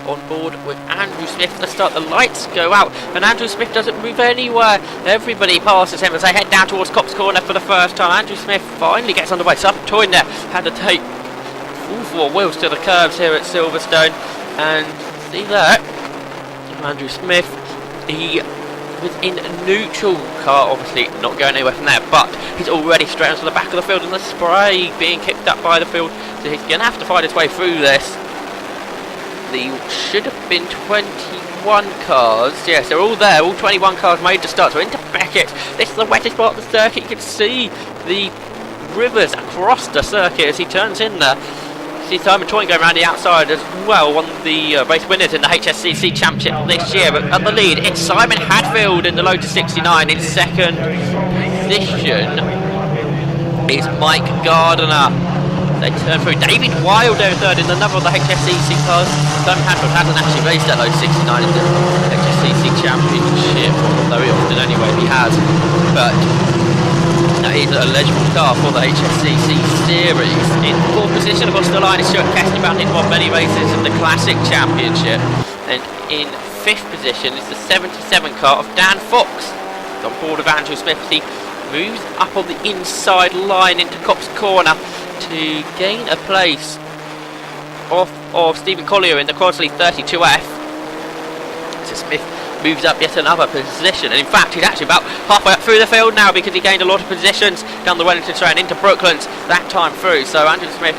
on board with Andrew Smith to start. The lights go out and Andrew Smith doesn't move anywhere. Everybody passes him as they head down towards Copse Corner for the first time. Andrew Smith finally gets underway. Sub Toyner had to take all four wheels to the curbs here at Silverstone, and see that Andrew Smith, he was in neutral car, obviously not going anywhere from there, but he's already straight onto the back of the field and the spray being kicked up by the field, so he's going to have to fight his way through this. There should have been 21 cars, yes, they're all there, all 21 cars made to start. So into Beckett, this is the wettest part of the circuit. You can see the rivers across the circuit as he turns in there. See Simon Toyne going around the outside as well, one of the race winners in the HSCC Championship this year. But at the lead, it's Simon Hadfield in the Lotus 69. In second position is Mike Gardner. They turn through. David Wilder third in another of the HSCC cars. Simon Hadfield hasn't actually raced that Lotus 69 in the HSCC Championship, although he often anyway he has. But he's a legible car for the HSCC series. In fourth position across the line is Stuart Kestenbaum, in won many races in the Classic Championship. And in fifth position is the 77 car of Dan Fox. He's on board of Andrew Smith. He moves up on the inside line into Copse Corner to gain a place off of Stephen Collier in the Crosley 32F. So Smith moves up yet another position, and in fact he's actually about halfway up through the field now, because he gained a lot of positions down the Wellington Straight into Brooklands that time through. So Andrew Smith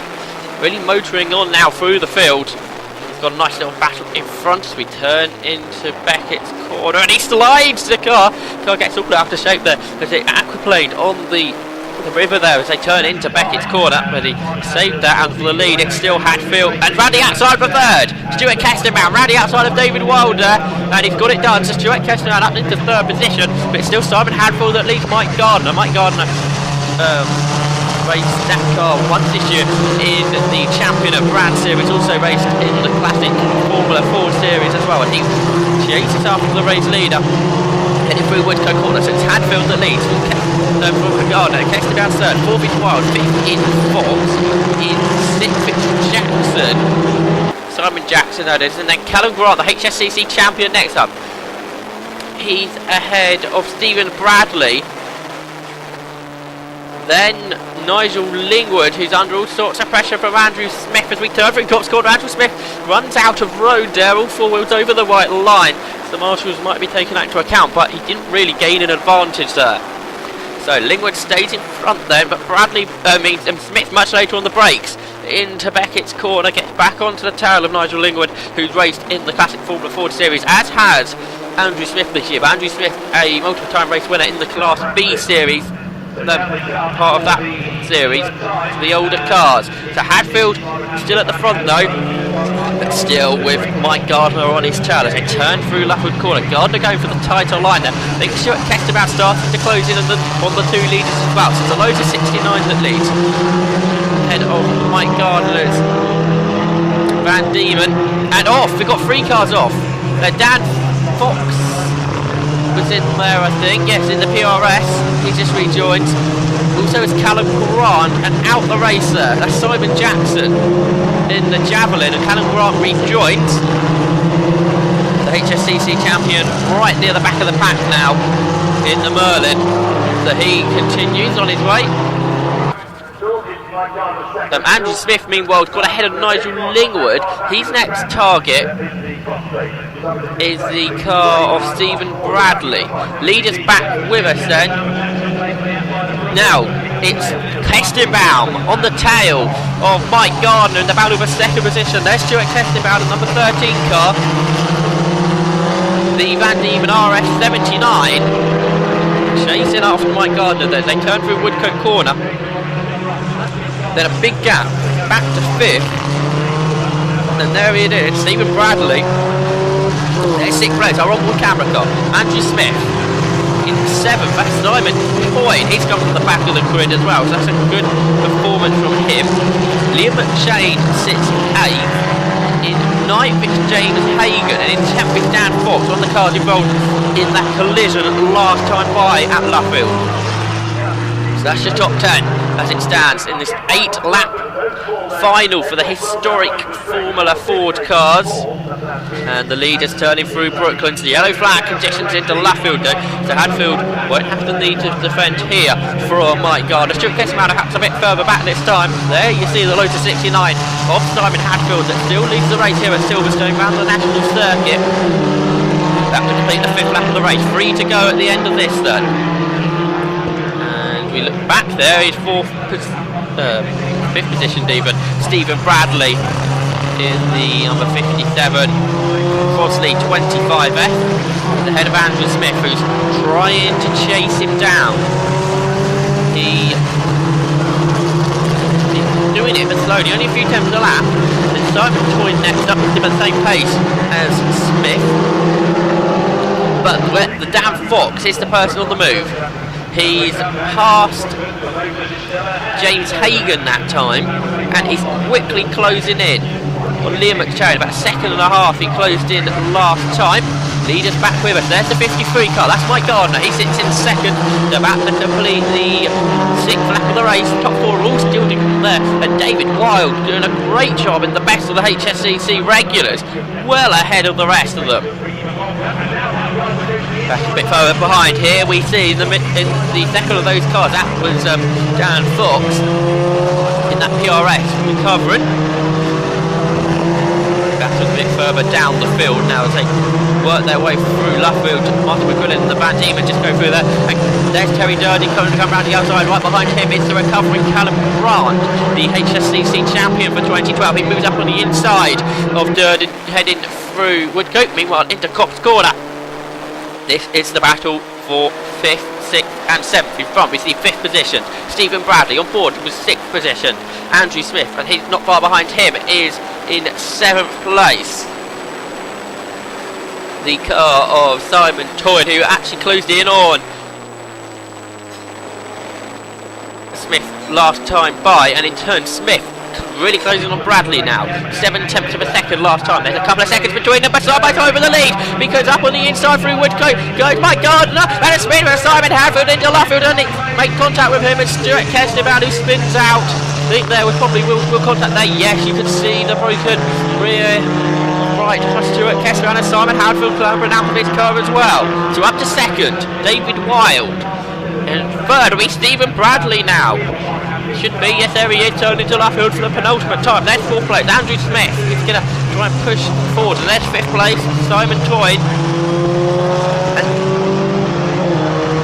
really motoring on now through the field. He's got a nice little battle in front as we turn into Beckett's corner, and he slides the car. The car gets all out of shape there as it aquaplaned on the river there as they turn into Beckett's corner, but he saved that, and for the lead it's still Hadfield and round the outside for third. Stuart Kestenbaum round the outside of David Wilder, and he's got it done. So Stuart Kestenbaum up into third position, but it's still Simon Hadfield that leads Mike Gardner. Mike Gardner raced that car once this year in the Champion of Brand Series, also raced in the Classic Formula 4 Series as well, and he chases after the race leader heading through Woodcote Corner. So it's Hadfield that leads from Gardner. Kestenbaum third, fourth is Wild, fifth in Fox, in sixth it's Jackson, Simon Jackson that is, and then Callum Grant, the HSCC champion, next up. He's ahead of Stephen Bradley. Then Nigel Lingwood, who's under all sorts of pressure from Andrew Smith as we turn through Copse Corner. Andrew Smith runs out of road there, all four wheels over the white line. The marshals might be taking that into account, but he didn't really gain an advantage there. So Lingwood stays in front then, but Smith much later on the brakes into Beckett's corner, gets back onto the tail of Nigel Lingwood, who's raced in the Classic Formula 4 Series, as has Andrew Smith this year. But Andrew Smith, a multiple time race winner in the Class B Series, the part of that series, the older cars. So Hadfield still at the front though, but still with Mike Gardner on his tail as they turn through Lufwood Corner. Gardner going for the tighter line there. They can Stuart Kestenbaum starting to close in on the two leaders as well. So it's a Lotus 69 that leads ahead of Mike Gardner's Van Diemen, and off. We've got three cars off. Dan Fox was in there, I think. Yes, in the PRS. He's just rejoined. Also is Callum Grant, and out the race there. That's Simon Jackson in the Javelin, and Callum Grant rejoined. The HSCC champion right near the back of the pack now in the Merlin. So he continues on his way. Andrew Smith, meanwhile, got ahead of Nigel Lingwood. His next target is the car of Stephen Bradley. Leaders back with us then. Now, it's Kestenbaum on the tail of Mike Gardner in the battle for second position. There's Stuart Kestenbaum, the number 13 car. The Van Diemen RS79. Chasing after Mike Gardner then. They turn through Woodcote Corner. Then a big gap back to fifth, and there it is, Stephen Bradley. There's sixth place, our onboard camera car. Andrew Smith in seventh. That's Simon Toyne. He's come from the back of the grid as well, so that's a good performance from him. Liam Shane sits eighth. In ninth it's James Hagan, and in 10th it's Dan Fox, one of the cars involved in that collision last time by at Luffield. So that's your top 10 as it stands in this 8-lap final for the historic Formula Ford cars. And the leaders turning through Brooklyn to the yellow flag conditions into Luffield though. So Hadfield won't have the need to defend here for Mike Gardner. Stuart Kesselman perhaps a bit further back this time. There you see the Lotus 69 of Simon Hadfield that still leads the race here at Silverstone round the national circuit. That to complete the 5th lap of the race. 3 to go at the end of this then. And we look back there, he's 5th position even. Stephen Bradley in the number 57 Crosley 25F ahead of Andrew Smith, who's trying to chase him down. He's doing it but slowly, only a few tenths a lap. And Simon Toyne next up with him at the same pace as Smith. But the Dan Fox is the person on the move. He's passed James Hagan that time, and he's quickly closing in on Liam McShane. About a second and a half he closed in last time. Leaders back with us. There's the 53 car. That's Mike Gardner. He sits in second. They're about to complete the 6th lap of the race. Top 4 are all still there. And David Wild doing a great job in the best of the HSCC regulars. Well ahead of the rest of them. Back a bit further behind here, we see in the second of those cars, that was Dan Fox in that PRS recovering. That's a bit further down the field now as they work their way through Luffield. Martin McQuillan and the Van Diemen just go through there. And there's Terry Durden coming to come round the outside. Right behind him is the recovering Callum Grant, the HSCC champion for 2012. He moves up on the inside of Durden, heading through Woodcote. Meanwhile, into Cops Corner. This is the battle for 5th, 6th and 7th. In front we see 5th position Stephen Bradley, on board with 6th position Andrew Smith, and he's not far behind him is in 7th place the car of Simon Toyne, who actually closed in on Smith last time by, and in turn Smith really closing on Bradley now. 7/10 of a second last time. There's a couple of seconds between them, but Simon over the lead, because up on the inside through Woodcote goes Mike Gardner, and a spin for Simon Hadfield into Luffield, and it made contact with him, and Stuart Kesselman who spins out. I think there was probably will contact there. Yes, you could see the broken rear right for Stuart Kesselman, and Simon Hadfield clambering out of his car as well. So up to second, David Wild. And third, we Stephen Bradley now. Should be, yes, there he is, turning to Luffield for the penultimate time. There's 4th place, Andrew Smith is going to try and push forward. And there's 5th place, Simon Toyne. And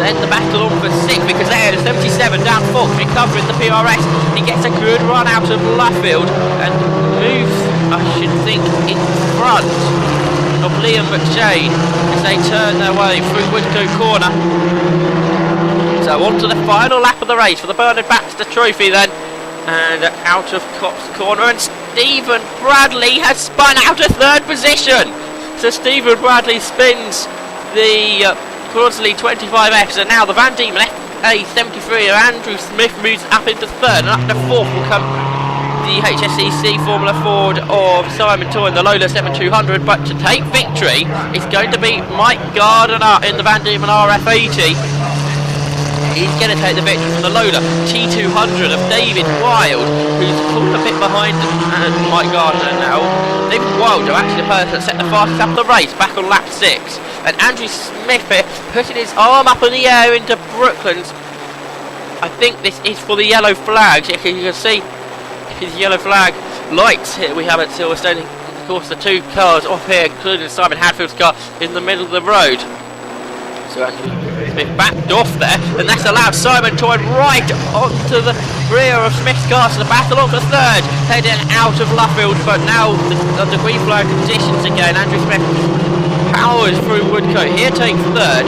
then the battle on for 6th, because there's 77 down Fox recovering the PRS. He gets a good run out of Luffield and moves, I should think, in front of Liam McShane as they turn their way through Woodcote Corner. So on to the final lap of the race for the Bernard Baxter Trophy then, and out of Cops Corner, and Stephen Bradley has spun out of 3rd position. So Stephen Bradley spins the Crosley 25Fs, and now the Van Diemen FA73 of Andrew Smith moves up into 3rd, and up to 4th will come the HSCC Formula Ford of Simon Toyne, the Lola 7200. But to take victory is going to be Mike Gardner in the Van Diemen RF80. He's going to take the victory from the Lola T200 of David Wild, who's fallen a bit behind Mike Gardner now. David Wild, who actually the person that set the fastest up the race back on lap 6. And Andrew Smith here putting his arm up in the air into Brooklands. I think this is for the yellow flag. You can see his yellow flag lights here we have at Silverstone. Of course, the 2 cars off here, including Simon Hadfield's car, in the middle of the road. So Andrew Smith backed off there, and that's allowed Simon Toyne right onto the rear of Smith's car. So the battle on for 3rd, heading out of Luffield, but now the green flag conditions again. Andrew Smith powers through Woodcote. Here takes 3rd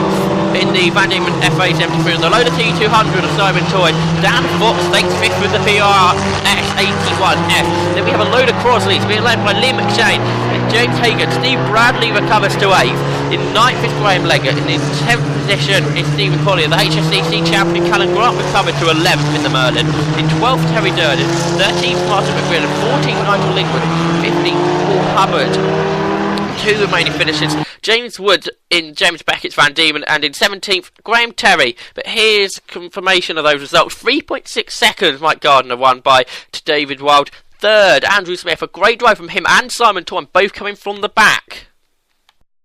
in the Van Diemen FA73 and the Lola T200 of Simon Toyne. Dan Fox takes 5th with the PRS 81F. Then we have a load of Crosleys being led by Liam McShane and James Hagan. Steve Bradley recovers to 8th. In 9th is Graham Leggett. In 10th position is Stephen Collier. The HSCC champion Callum Grant recovered to 11th in the Merlin. In 12th, Terry Durden. 13th, Martin McQuillan. 14th, Nigel Lingwood. 15th, Paul Hubbard. 2 remaining finishes, James Wood in James Beckett's Van Diemen, and in 17th, Graham Terry. But here's confirmation of those results. 3.6 seconds Mike Gardner won by to David Wild. third. Andrew Smith, a great drive from him and Simon Toine, both coming from the back.